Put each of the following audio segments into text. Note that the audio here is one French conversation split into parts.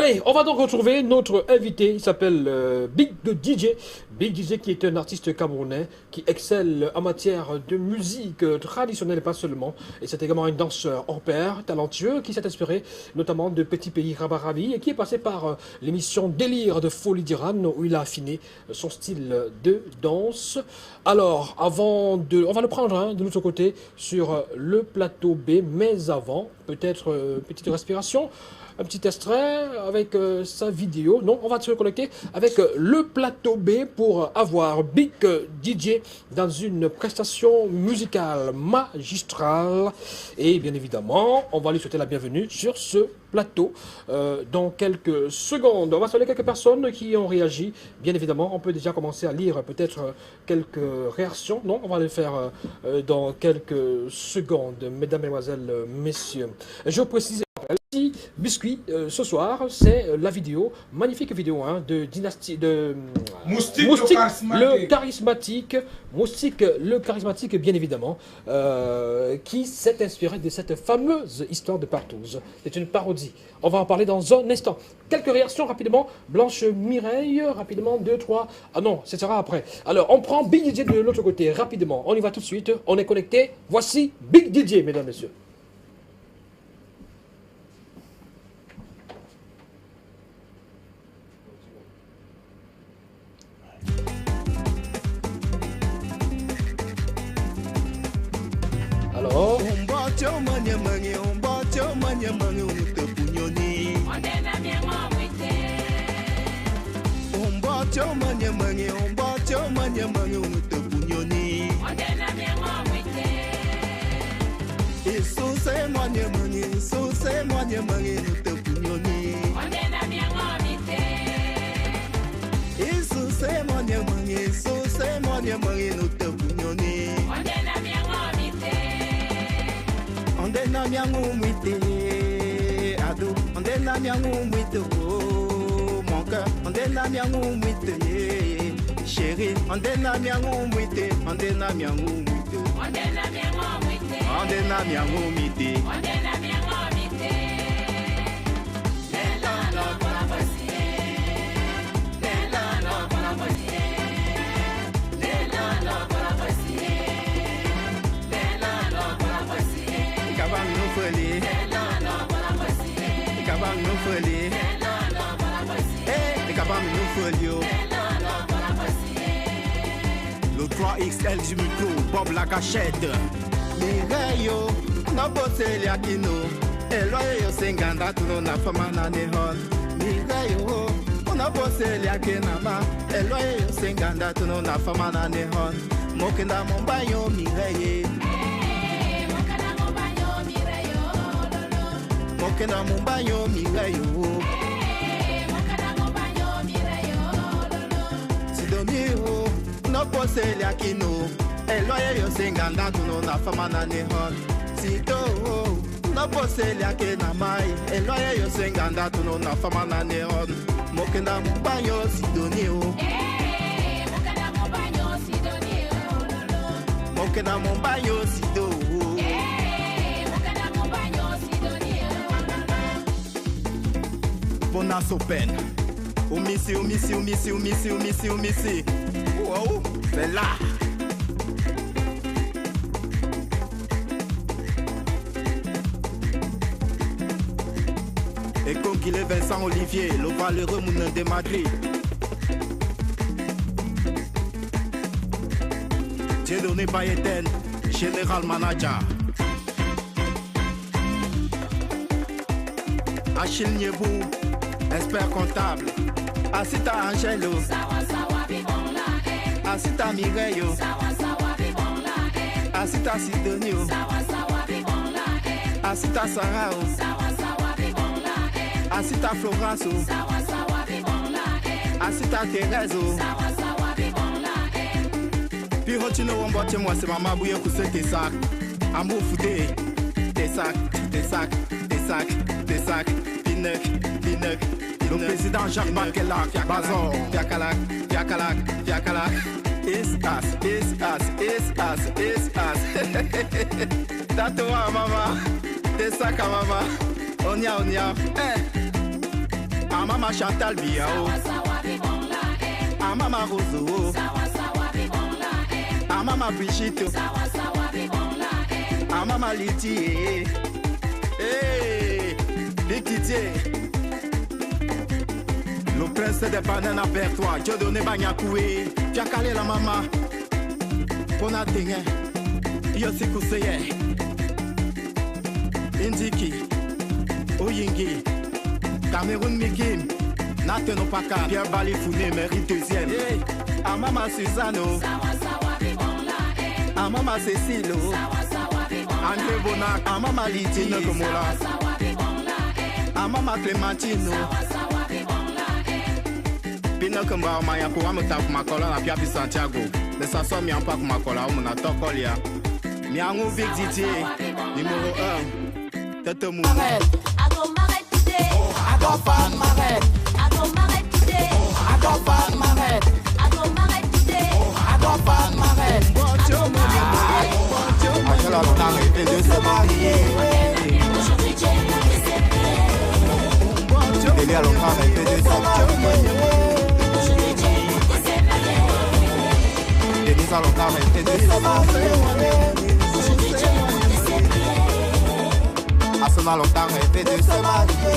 Allez, on va donc retrouver notre invité. Il s'appelle Big DJ. Big DJ qui est un artiste camerounais qui excelle en matière de musique traditionnelle et pas seulement. Et c'est également un danseur hors pair, talentueux, qui s'est inspiré notamment de Petit Pays Rabarabi et qui est passé par l'émission Délire de Folie d'Iran où il a affiné son style de danse. Alors, on va le prendre de l'autre côté sur le plateau B, mais avant, peut-être petite respiration. Un petit extrait avec sa vidéo. Non, on va se reconnecter avec le plateau B pour avoir Big DJ dans une prestation musicale magistrale. Et bien évidemment, on va lui souhaiter la bienvenue sur ce plateau dans quelques secondes. On va saluer quelques personnes qui ont réagi. Bien évidemment, on peut déjà commencer à lire peut-être quelques réactions. Non, on va les faire dans quelques secondes, mesdames, mesdemoiselles, messieurs. Je précise. Ici, Biscuit, ce soir, c'est la vidéo, magnifique vidéo de Dynastie, de Moustique le charismatique, Moustique le charismatique, bien évidemment, qui s'est inspiré de cette fameuse histoire de Partouze. C'est une parodie. On va en parler dans un instant. Quelques réactions rapidement. Blanche Mireille, rapidement, 2, 3. Ah non, ce sera après. Alors, on prend Big DJ de l'autre côté, rapidement. On y va tout de suite. On est connecté. Voici Big DJ, mesdames, messieurs. Alors, Ondena miangu mwite ado, ondena miangu mwite oh mon cœur, ondena miangu mwite chérie, ondena miangu mwite, ondena miangu mwite, ondena miangu mwite, ondena miangu mwite, ondena miangu mwite. Nella no para passie, nella no para passie, nella no para passie, nella no para passie. Kabang no foli, kabang no foli, eh, kabang no foli. Le 3XL du micro, Bob la cachette. Mireyo, no bosse li akino. Eloyo senganda tuno na fama na nehon. Mireyo, no bosse li akenama. Eloyo senganda tuno na fama na nehon. Mokenda mombayo mireye. Mokena mumbayo mireyo, mokena mumbayo mireyo, Sidomio, no posele akino, eloye yo senganda tuno na fama na nehon. Sito, no posele akena mai, eloye yo senganda tuno na fama na nehon. Mokena mumbayo Sidonio, mokena mumbayo Sidonio, mokena mumbayo Sido. Bonas open. Omissi. Wow, c'est là. Et comme qu'il est Vincent Olivier, le valeureux moulin de Madrid. J'ai donné Bayeten, général manager. Achille Niebou, expert comptable. Asita Angelo, Asita Mireyo, Asita Sidonio, Asita Sarao, Asita Floraso, Asita Terezo. Puis retiens au boîte moi c'est maman bouille coucher tes sacs. Amour fouté, tes sacs. Pinec. Le président Jacques Bakela, Bazor, Fiakalak. Is as. Tatoa mama, tes sacs à mama. Onia. Mama Chantal Biao, à Mama Roso, à Mama Brigitte, à Mama Lydie, hey, Big Didier, le prince des bananes avec toi, Dieu donné Banyakoué, tu as calé la maman, qu'on a tingé, Yossi Kouseye, Indiki, Oyingi, Cameroun Mikim, Nathan Opaka, Pierre Bali Founé, mérite deuxième. Hey, à Mama Suzano, à Mama Cécile, André Bonac, à Mama Lydie Nogomola, à Mama Clémentine, Pinokomba Maya pour me taper ma colonne à Piapi Santiago. Mais ça soit mis en pas ma colonne, on a tant colia. Miango Big Didier, numéro 1. Tête mou. I go find my head. I go married today. I go find my head. I go married today. I go find my head. J'ai la longtemps rêvé de se marier. Il y a longtemps rêvé de se marier. Denise a longtemps rêvé de se marier. Asuna longtemps rêvé de se marier.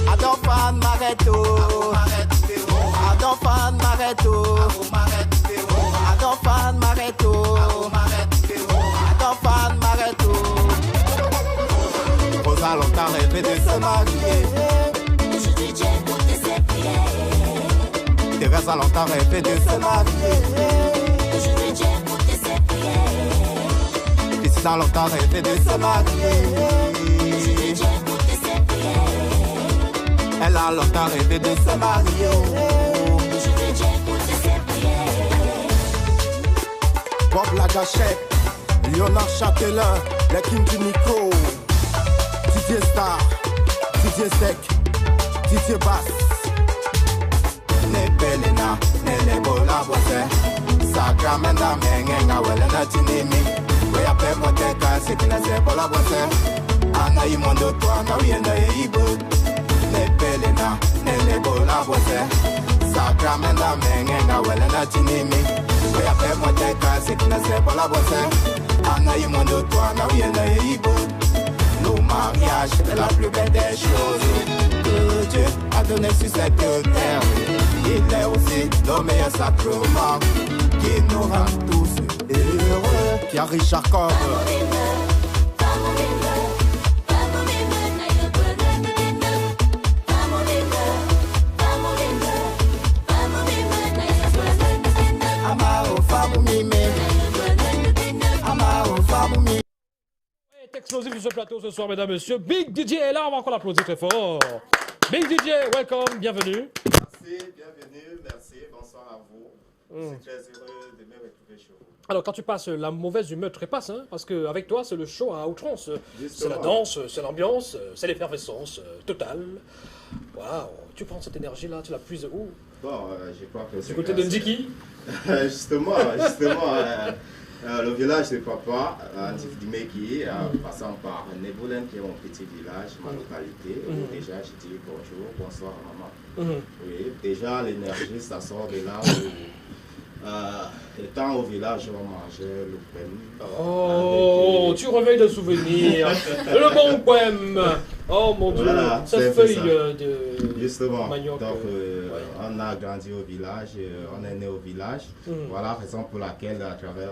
I don't find Mareto. I don't find Mareto. I don't find Mareto. I don't find Mareto. Rosa longtemps rêvé de se marier. Thérèse a longtemps rêvé de se marier. Christine a longtemps rêvé de se marier. Elle a longtemps rêvé de se marier. Bob Lagachette, Léonard Châtelain, les Kim du micro, Didier Star, Didier Sec, Didier Bass. Ne Belena, ne Lebola Bosse, Sacramento, Menga, Welena Tinimi, Wea Pemoteka, Sekina Sebola Bosse, Ana Imondo, Tuana, Wienda Ibo. Pelena, nele bola bote. Sacramento, mengenga welena tinimi. Oya pe moteka, sekina se bola bote. Ana imondo toi, na wiena ibo. Le mariage est la plus belle des choses que Dieu a donné sur cette terre. Il est aussi le meilleur sacrement qui nous rend tous heureux. Pierre Richard Cobb. Explosif sur ce plateau ce soir, mesdames et messieurs. Big DJ est là, on va encore l'applaudir très fort. Big DJ, welcome, bienvenue. Merci, bienvenue, merci, bonsoir à vous. Je suis très heureux de me retrouver chez vous. Alors, quand tu passes, la mauvaise humeur trépasse, hein, parce qu'avec toi, c'est le show à outrance. C'est la danse, c'est l'ambiance, c'est l'effervescence totale. Waouh, tu prends cette énergie-là, tu la puises où? Bon, je crois que c'est... Du côté de Ndiki? Justement, le village de papa, Ndimeki, passant par Neboulen, qui est mon petit village, ma localité. Déjà, je dis bonjour, bonsoir à maman. Oui, déjà, l'énergie, ça sort de là où, étant au village, on mangeait le poème. Oh, tu réveilles des souvenirs. Le bon poème. Oh mon Dieu, voilà, cette feuille de justement, manioc. donc on a grandi au village, on est né au village. Voilà la raison pour laquelle, à travers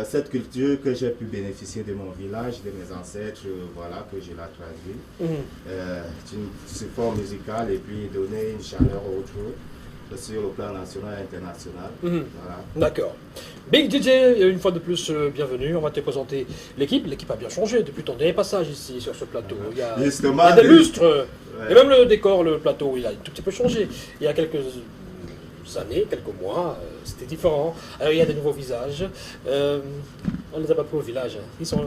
cette culture que j'ai pu bénéficier de mon village, de mes ancêtres, voilà, que je la traduis. Une support musicale et puis donner une chaleur autre sur le plan national et international. Voilà. D'accord. Big DJ, une fois de plus, bienvenue. On va te présenter l'équipe. L'équipe a bien changé depuis ton dernier passage ici sur ce plateau. Il y a des lustres. Et même le décor, le plateau, il a un tout petit peu changé. Il y a quelques années, quelques mois, c'était différent. Alors il y a des nouveaux visages. On ne les a pas pris au village. Ils sont...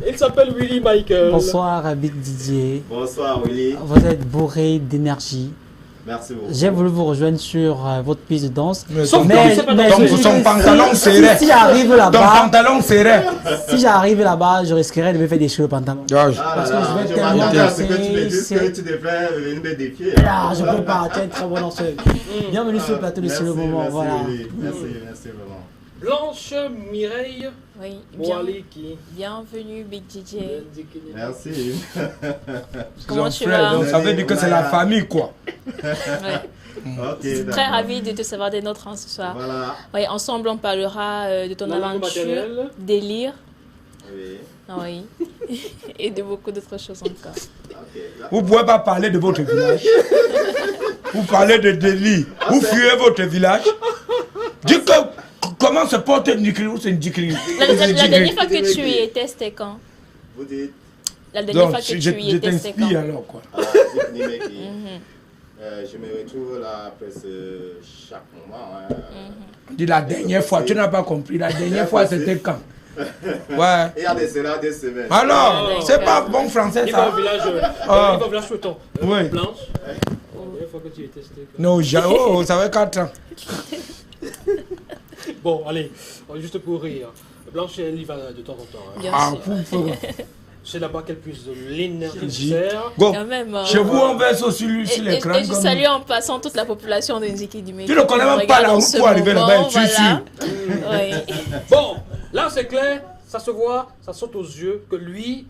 Il s'appelle Willy Michael. Bonsoir Big DJ. Bonsoir Willy. Vous êtes bourré d'énergie. Merci beaucoup. J'ai voulu vous rejoindre sur votre piste de danse. Sauf Mais que son pantalon serré. si j'arrive Ton là-bas, pantalon serré. si j'arrive là-bas, je risquerais de me faire déchirer le pantalon. Parce que je vais tellement m'attendais à ce que tu me danser, dises que c'est- tu devrais venir me défier. Ah, je peux pas, tu es une très bonne danseuse. Bienvenue sur le plateau de Merci, C'est le moment. merci, Voilà. Willy. Merci vraiment. Blanche, Mireille, Oui, Boali qui... bienvenue Big DJ. Merci. Comment tu vas? Donc ça veut dire que c'est la famille, quoi. Ouais. Ok, Très d'accord. ravie de te savoir des nôtres ce soir. Voilà. Oui, ensemble on parlera de ton La langue aventure, maternelle. délire, Oui. oui, et de beaucoup d'autres choses encore. Ok. Vous ne pouvez pas parler de votre village. Vous parlez de délit. Vous fuyez votre village. Dites que comment se porte une Ndikri ou c'est une Ndikri. La dernière fois que tu y étais, c'était quand? Vous dites La dernière Donc fois que je tu y étais, c'était quand? t'inspire alors, quoi. Nimeki. Je me retrouve là presque chaque moment. Hein. Dis la dernière fois, tu n'as pas compris. La dernière fois, c'était quand? Ouais. Il y a de cela 2 semaines. Alors, c'est pas bon français, Il va ça. au village, Ah. il va au village tout le temps. Oui. Blanche, la dernière fois que tu étais testé. Non, oh, ça fait 4 ans. Bon, allez, juste pour rire. Blanche, elle y va de temps en temps. Hein. Bien Ah, sûr. C'est là-bas qu'elle puise l'énergie nécessaire. Go. Quand même. hein. Chez vous, on verse aussi Et, sur et- l'écran. et je comme- salue en passant toute la population de Nziki du Meki. Tu ne connais même pas la route pour arriver là-bas, je suis sûr. Oui. Bon, là c'est clair, ça se voit, ça saute aux yeux que lui,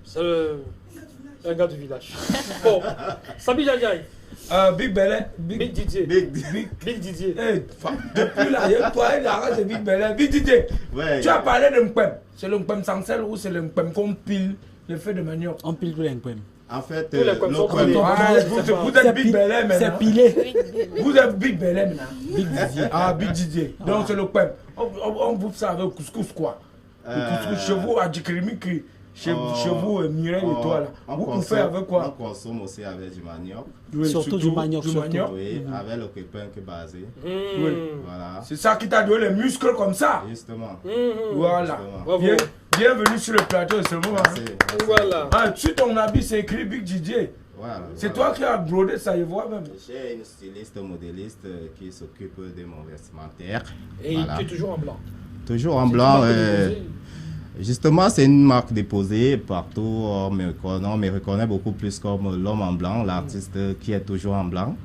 c'est un gars du village. Bon, Sabi Jajai, Big Belly. Big Didier. Big Didier. Hey, depuis là, il y a toi, il arrête de Big Belly. Big Didier, Ouais. tu as parlé de Mpem. C'est le Mpem sans sel ou c'est le Mpem qu'on pile le feu de manioc? On pile tous les poèmes. En fait, Tous les comme le sont premier- comme- Ah, vous êtes Big Belly C'est maintenant. pilé. Vous êtes Big Belly maintenant. Big Didier. Ah, Big Didier. Donc c'est le Mpem. On bouffe ça avec couscous quoi. Le couscous chez vous à Djikrimi, chez vous Mireille et toi là. Vous faites avec On quoi? consomme aussi avec du manioc. Oui, Surtout du manioc, surtout. Oui, avec le pépin que basé. Oui. Voilà. C'est ça qui t'a donné les muscles comme ça. Justement. Voilà. Justement. Bravo. Bienvenue sur le plateau, c'est le moment. Merci. Merci. Voilà. Ah, sur ton habit, c'est écrit Big Didier. Voilà. C'est Voilà. toi qui as brodé ça, je vois même. J'ai une styliste modéliste qui s'occupe de mon vestimentaire. Et Voilà. tu es toujours en blanc. Toujours en C'est blanc. une marque déposée. Justement, c'est une marque déposée partout. On me reconnaît beaucoup plus comme l'homme en blanc, l'artiste qui est toujours en blanc.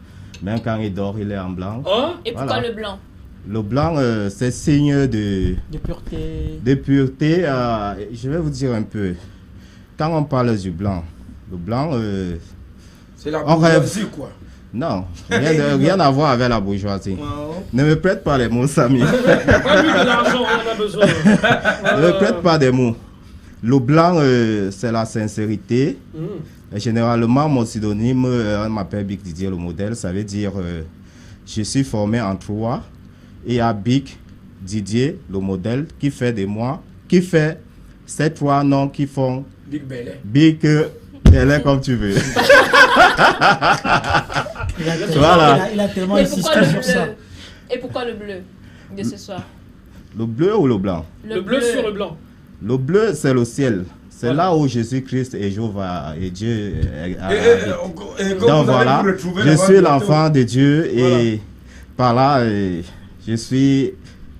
Même quand il dort, il est en blanc. Hein? Et pourquoi Voilà. le blanc? Le blanc, c'est signe de De pureté. pureté. Je vais vous dire un peu. Quand on parle du blanc, le blanc, C'est la On rêve. bourgeoisie, quoi. non, rien à voir avec la bourgeoisie. Ne me prête pas les mots, Samy. Pas lui de l'argent, on en a besoin. Ne me prête pas des mots. Le blanc, c'est la sincérité. Et généralement, mon pseudonyme, on m'appelle Big Didier, le modèle. Ça veut dire, je suis formé en 3. Et à Big Didier, le modèle, qui fait de moi, qui fait ces 3 noms qui font Big Belly. Big, elle est comme tu veux. Voilà. Il a tellement Et pourquoi insisté le sur ça. bleu? Et pourquoi le bleu de ce soir? Le bleu ou le blanc? Le bleu sur le blanc. Le bleu, c'est le ciel. C'est Voilà. là où Jésus-Christ et Jéhovah et Dieu habitent. Et Donc vous allez voilà, vous retrouver je là-bas suis bientôt. l'enfant de Dieu et par là, je suis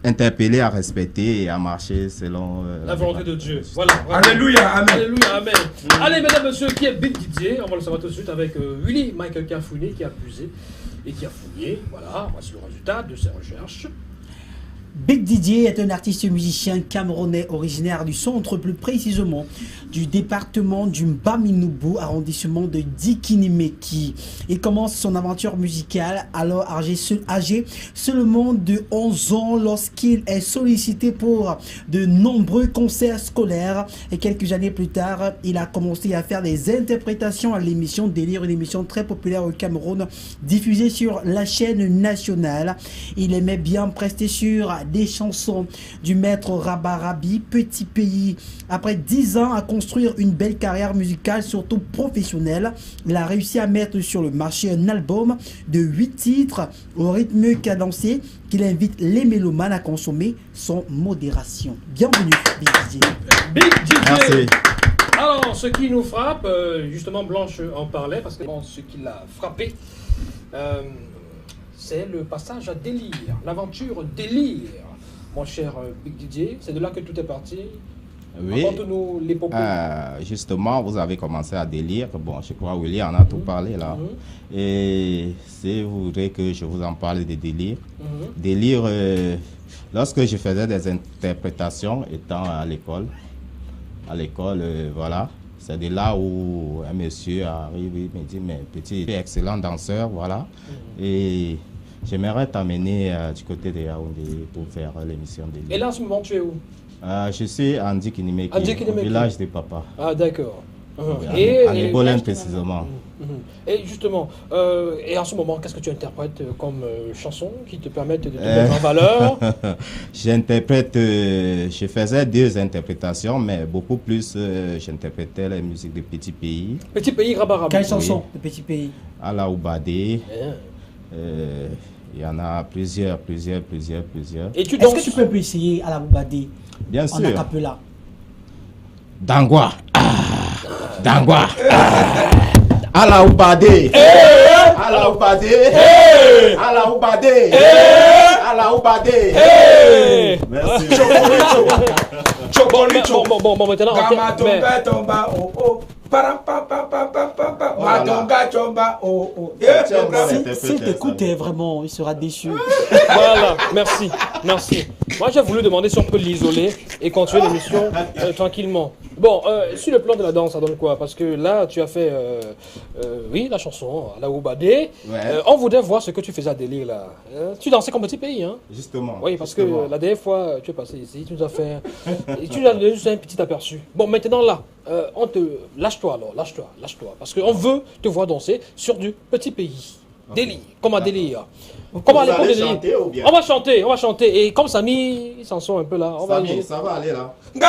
interpellé à respecter et à marcher selon La volonté de Dieu. Voilà. Alléluia, amen. Alléluia, amen. Allez, mesdames, messieurs, qui est Big Didier? On va le savoir tout de suite avec Willy Michael qui a fouillé, qui a puisé et qui a fouillé. Voilà, voici le résultat de ses recherches. Big Didier est un artiste musicien camerounais originaire du centre, plus précisément du département du Baminoubou, arrondissement de Dikinimeki. Il commence son aventure musicale alors âgé seulement de 11 ans lorsqu'il est sollicité pour de nombreux concerts scolaires et quelques années plus tard, il a commencé à faire des interprétations à l'émission Délire, une émission très populaire au Cameroun diffusée sur la chaîne nationale. Il aimait bien prester sur des chansons du maître Rabarabi, Petit Pays. Après 10 ans à construire une belle carrière musicale, surtout professionnelle, il a réussi à mettre sur le marché un album de 8 titres au rythme cadencé qu'il invite les mélomanes à consommer sans modération. Bienvenue, Big Didier. Big Didier. Merci. Alors, ce qui nous frappe, justement, Blanche en parlait, parce que bon, ce qui l'a frappé, c'est le passage à délire, l'aventure délire. Mon cher Big Didier, c'est de là que tout est parti. Oui. Raconte-nous l'épopée. Justement, vous avez commencé à délire. Bon, je crois Willy en a tout parlé là. Et si vous voudrez que je vous en parle de délire. Délire, lorsque je faisais des interprétations étant à l'école, voilà, c'est de là où un monsieur arrive et me dit, mais petit, excellent danseur, voilà. Et j'aimerais t'amener du côté de Yaoundé pour faire l'émission délire. Et là, en ce moment, tu es où? Je suis à Ndikinimeki, au village de papa. Ah, d'accord. À Nébolène précisément. Et justement, et en ce moment, qu'est-ce que tu interprètes comme chansons qui te permettent de te mettre en valeur? J'interprète, je faisais 2 interprétations, mais beaucoup plus, j'interprétais les musiques de Petit Pays. Petit Pays, Rabaraba. Quelle chanson de Petit Pays? Ala Oubadé. Il y en a plusieurs. Et tu Est-ce que tu peux essayer à la Boubadé? Bien sûr. En acapella. Dangwa. Dangwa. Ala Oubadé. Ala Oubadé. Ala Oubadé. Ala Oubadé. Merci. Bon, maintenant, S'il t'écoutait vraiment, il sera déçu. Voilà, merci. Moi, j'ai voulu demander si on peut l'isoler et continuer l'émission tranquillement. Bon, sur le plan de la danse, ça donne quoi? Parce que là, tu as fait, oui, la chanson, la Oubadé. On voudrait voir ce que tu faisais à délire là. Tu dansais comme Petit Pays, hein? Justement. Oui, parce que la dernière fois, tu es passé ici, tu nous as fait, tu nous as donné juste un petit aperçu. Bon, maintenant là, on te lâche-toi alors, lâche-toi, parce qu'on veut te voir danser sur du Petit Pays. Délire, comme à délire. Comme à l'époque de délire. On va chanter. Et comme Samy, ils s'en sont un peu là. Samy, ça va aller là. Oh,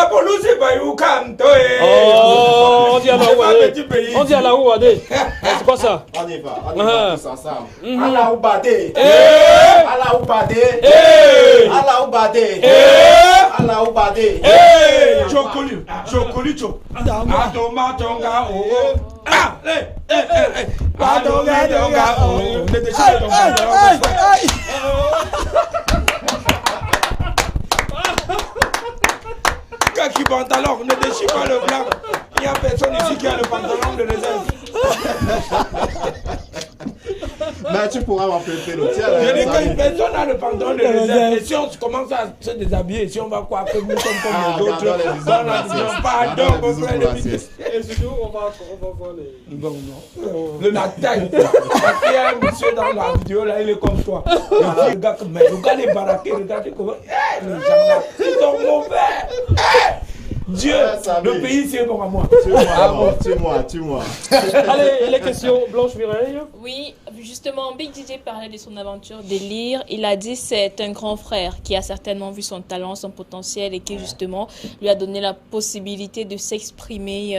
on dit à la Oubadé. On dit à la Oubadé. C'est quoi ça? On y va tous ensemble. Ala Oubadé. Ala Oubadé. Ala Oubadé. Ala Oubadé. Chokoli. Kaki pantalon, ne déchire pas le blanc. Il n'y a personne ici qui a le pantalon de réserve. Mais tu pourras m'apprêter le tien. Je dis que personne n'a le pantalon de réserve. Et si on commence à se déshabiller, si on va quoi que nous sommes comme les autres, pardon, mon frère. Et surtout, on va voir les... Le la taille. Parce qu'il y a un monsieur dans la vidéo là, il est comme toi. Regarde les baraqués, regardez comment. Les gens là, ils sont mauvais. Dieu, le pays c'est bon à moi. Tue-moi. Allez, les questions, Blanche Mireille. Oui, justement, Big DJ parlait de son aventure délire. Il a dit c'est un grand frère qui a certainement vu son talent, son potentiel et qui justement lui a donné la possibilité de s'exprimer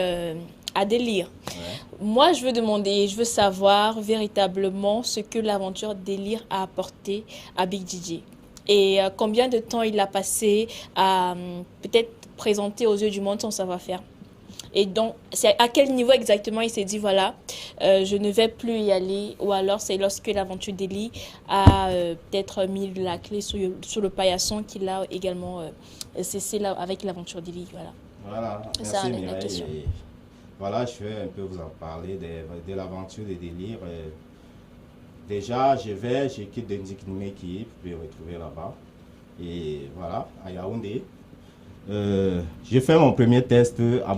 à délire. Moi, je veux savoir véritablement ce que l'aventure délire a apporté à Big DJ. Et combien de temps il a passé à peut-être présenter aux yeux du monde son savoir-faire. Et donc, c'est à quel niveau exactement il s'est dit, voilà, je ne vais plus y aller, ou alors c'est lorsque l'aventure d'Eli a peut-être mis la clé sur le paillasson qu'il a également cessé là, avec l'aventure d'Eli. Voilà, c'est merci ça la question. Voilà, je vais un peu vous en parler de l'aventure de délire. Déjà, je quitte Ndikinimeki pour me retrouver là-bas. Et voilà, à Yaoundé. J'ai fait mon premier test à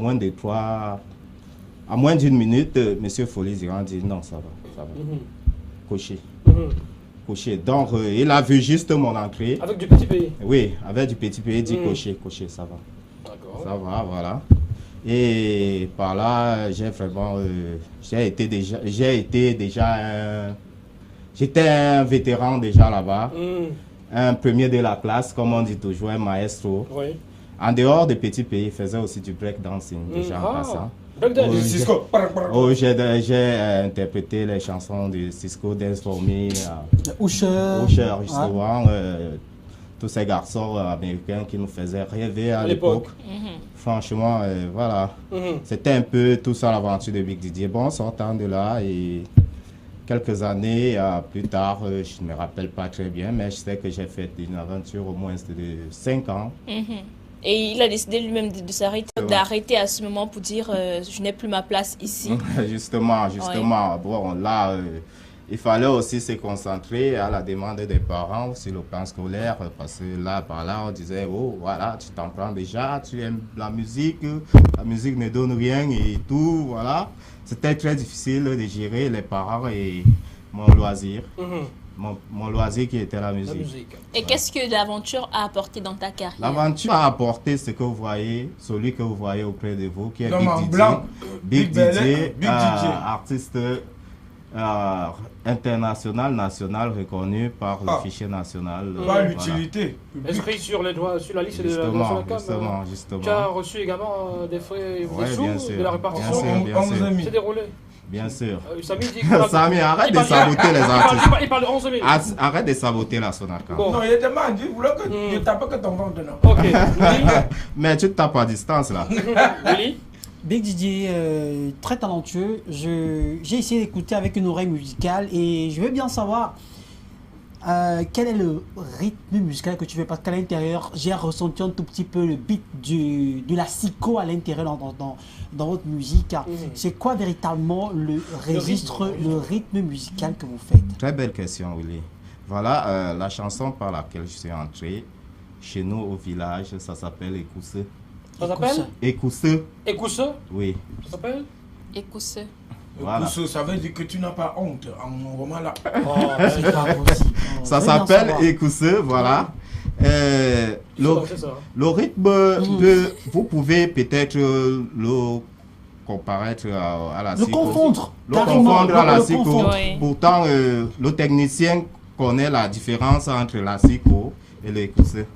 moins d'une minute. Monsieur Folie dit non, ça va. Cocher. Donc, il a vu juste mon entrée. Avec du Petit Pays? Oui, avec du Petit Pays, il dit cocher, ça va. D'accord. Ça va, voilà. Et par là, j'ai vraiment, j'étais un vétéran déjà là-bas, un premier de la classe, comme on dit toujours, un maestro. Oui. En dehors des Petits Pays, il faisait aussi du breakdancing déjà en passant. J'ai interprété les chansons de Cisco, Dance For Me, Usher, justement, tous ces garçons américains qui nous faisaient rêver à l'époque. Franchement, voilà. C'était un peu tout ça l'aventure de Big Didier. Bon, sortant de là, et quelques années plus tard, je ne me rappelle pas très bien, mais je sais que j'ai fait une aventure au moins de 5 ans. Et il a décidé lui-même de s'arrêter, d'arrêter à ce moment pour dire je n'ai plus ma place ici. Justement. Bon, là, il fallait aussi se concentrer à la demande des parents sur le plan scolaire, parce que là, par là, on disait, oh, voilà, tu t'en prends déjà, tu aimes la musique ne donne rien et tout, voilà. C'était très difficile de gérer les parents et mon loisir. Mon loisir qui était la musique. Et qu'est-ce que l'aventure a apporté dans ta carrière? L'aventure a apporté ce que vous voyez, celui que vous voyez auprès de vous, qui est Big DJ, artiste international, national, reconnu par le fichier national. Pas l'utilité. Inscrit sur la liste de la CAM. Justement. Tu as reçu également des frais, des sous, de la répartition. C'est déroulé. Bien sûr. Samy, arrête de saboter les artistes. Il parle de 11 000. Arrête de saboter la Sonaka. Bon. Non, il demande, il voulait que je tape que ton ventre. Ok. Mais tu te tapes à distance là. Big DJ, très talentueux. J'ai essayé d'écouter avec une oreille musicale et je veux bien savoir quel est le rythme musical que tu fais, parce qu'à l'intérieur, j'ai ressenti un tout petit peu le beat de la psycho à l'intérieur dans votre musique. C'est quoi véritablement le registre, le rythme musical que vous faites? Très belle question, Willy. Voilà, la chanson par laquelle je suis entré chez nous au village, ça s'appelle Écousseux. Ça s'appelle Écousseux. Écousseux? Oui. Ça s'appelle Écousseux. Voilà. Ça veut dire que tu n'as pas honte en roman là. Ça s'appelle Écousseux, voilà. Le rythme, vous pouvez peut-être le comparer à la psycho. Le confondre à la psycho. Pourtant, le technicien connaît la différence entre la psycho et l'écousseux.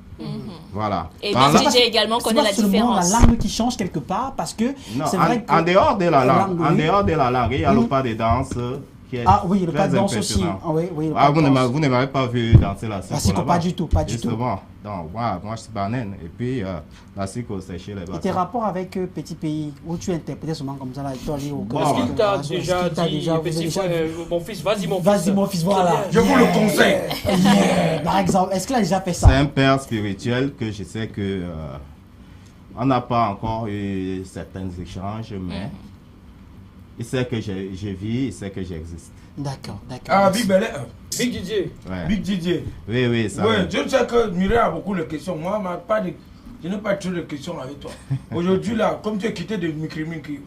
Voilà. Et Big DJ également connaît la différence. C'est la langue qui change quelque part, parce que c'est vrai que en dehors de la langue, il y a le pas de danse qui est le pas de danse aussi. Vous ne m'avez pas vu danser la psycho. Pas du tout. Justement. Donc, moi je suis banane. Et puis, la psycho, c'est chez les bateaux. Et tes rapports avec Petit Pays, où tu interprétais souvent comme ça là, toi, est-ce qu'il t'a déjà dit, mon fils, vas-y mon fils, voilà. Je vous le conseille. Par exemple, est-ce qu'il a déjà fait ça? C'est un père spirituel que je sais que on n'a pas encore eu certains échanges, mais il sait que je vis, il sait que j'existe. D'accord. Ah, Big DJ. Ouais. Big DJ. Oui, ça. Oui, je sais que Mireille a beaucoup de questions. Moi, je n'ai pas trop de questions avec toi. Aujourd'hui, là, comme tu es quitté de Mikrimiki,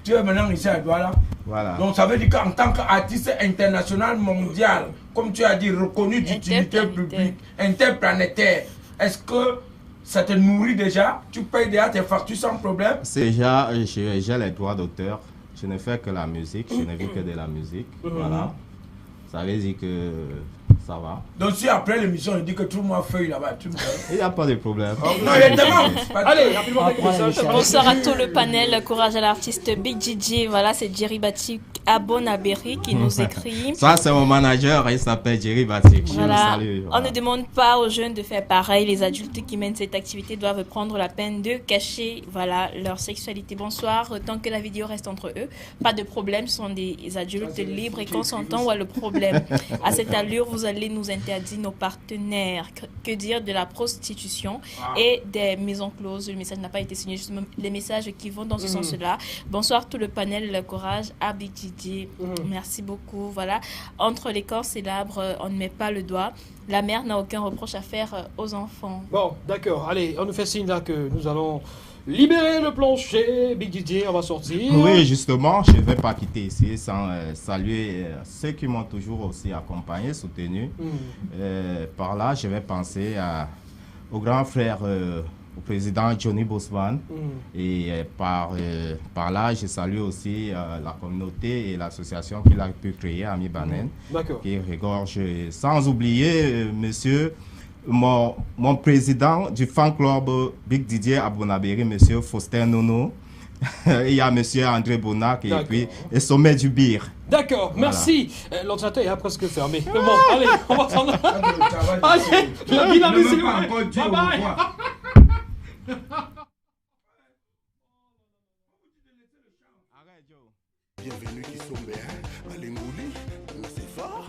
tu es maintenant ici à Douala. Voilà. Donc, ça veut dire qu'en tant qu'artiste international, mondial, comme tu as dit, reconnu d'utilité publique, interplanétaire, est-ce que ça te nourrit déjà? Tu payes déjà tes factures sans problème? Déjà, j'ai les droits d'auteur. Je ne fais que la musique, je ne vis que de la musique. Voilà. Ça veut dire que ça va. Donc si après l'émission, il dit que tout le monde feuille là-bas, tu me dis. Il n'y a pas de problème. Non, il y a tellement. Allez, rapidement, bonsoir à tout le panel. Courage à l'artiste Big DJ. Voilà, c'est Jerry Batik Abonaberi qui nous écrit. Ça, c'est mon manager, il s'appelle Jerry Batik. Voilà. Salue. On ne demande pas aux jeunes de faire pareil. Les adultes qui mènent cette activité doivent prendre la peine de cacher leur sexualité. Bonsoir. Tant que la vidéo reste entre eux, pas de problème. Ce sont des adultes libres et consentants. Où est le problème? À cette allure, vous allez nous interdire nos partenaires. Que dire de la prostitution et des maisons closes? Le message n'a pas été signé, justement les messages qui vont dans ce sens-là. Bonsoir tout le panel, le courage à Big DJ. Merci beaucoup. Voilà, entre les corps et l'arbre, on ne met pas le doigt. La mère n'a aucun reproche à faire aux enfants. Bon, d'accord. Allez, on nous fait signe là que nous allons libérer le plancher. Big DJ, on va sortir. Oui, justement, je ne vais pas quitter ici sans saluer ceux qui m'ont toujours aussi accompagné, soutenu. Par là, je vais penser au grand frère, au président Johnny Bosman. Et par là, je salue aussi la communauté et l'association qu'il a pu créer, Ami Banen, qui regorge, sans oublier monsieur mon président du fan club Big DJ Abonaberi, monsieur Faustin Nono. Il y a monsieur André Bonac et puis et Sommet du Bir. D'accord, merci. L'ordinateur est presque fermé. Mais bon, allez, on va s'en aller. Allez, la musique. Bye bye. Bienvenue qui sombe, hein. Alingouli, c'est fort.